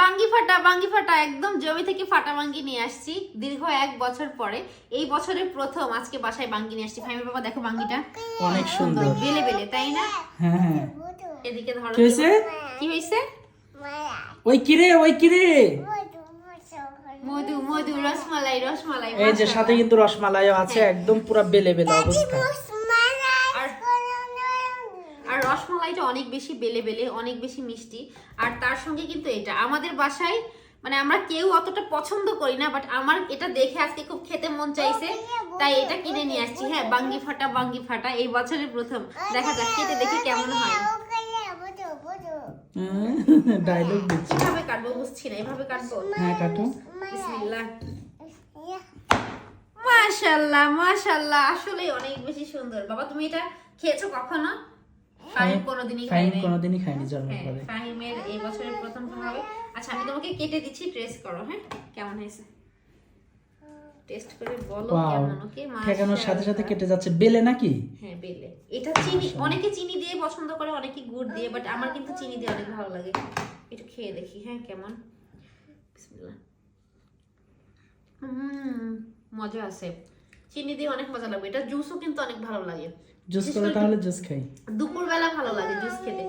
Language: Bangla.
বাঙ্গি ফাটা একদম জমি থেকে ফাটা বাঙ্গি নিয়ে আসছি দীর্ঘ 1 বছর পরে। এই বছরের প্রথম আজকে বাসায় বাঙ্গি নিয়ে আসছি। ফাহিমের বাবা দেখো বাঙ্গিটা অনেক সুন্দর, বেলে বেলে, তাই না? হ্যাঁ হ্যাঁ। এদিকে ধরো, কি হয়েছে? কি হয়েছে? ওই কিরে মধু মধু, রসমালাই রসমালাই। এই যে সাথে কিন্তু রসমালাইও আছে, একদম পুরো বেলে বেলে অবস্থা। আর রসমালাইটা অনেক বেশি বেলে বেলে, অনেক বেশি মিষ্টি। আর তার সঙ্গে কিন্তু এটা আমাদের বাসায় মানে আমরা কেউ অতটা পছন্দ করি না, বাট আমার এটা দেখে আজকে খুব খেতে মন চাইছে, তাই এটা কিনে নিয়ে আসছি। হ্যাঁ, বাঙ্গি ফাটা এই বছরের প্রথম। দেখা যাক খেতে দেখি কেমন হয়। ডায়লগ দিচ্ছি। কিভাবে কাটবো বুঝছি না, এভাবে কাটবো? হ্যাঁ কাটো। বিসমিল্লাহ। মাশাআল্লাহ মাশাআল্লাহ, আসলে অনেক বেশি সুন্দর। বাবা তুমি এটা খেয়েছো কখনো? ফাহিম কোনোদিনই খায়নি। ফাহিম কোনোদিনই খায়নি জন্মের হ্যাঁ, পরে। ফাহিমের এই বছরের প্রথম হবে। আচ্ছা আমি তোমাকে কেটে দিচ্ছি, টেস্ট করো। হ্যাঁ, কেমন হয়েছে টেস্ট করে বলো ওয়াও, কেমন। ওকে, ঠেকানোর সাথে সাথে কেটে যাচ্ছে। বেলে নাকি? হ্যাঁ বেলে। এটা চিনি, অনেকে চিনি দিয়ে পছন্দ করে, অনেকে গুড় দিয়ে, বাট আমার কিন্তু চিনি দিয়ে অনেক ভালো লাগে। একটু খেয়ে দেখি হ্যাঁ কেমন। বিসমিল্লাহ। মজা আছে, চিনি দিয়ে অনেক মজা লাগবে। এটা জুসও কিন্তু অনেক ভালো লাগে। জুস করে তাহলে জুস খাই। দুপুরবেলা ভালো লাগে জুস খেতে।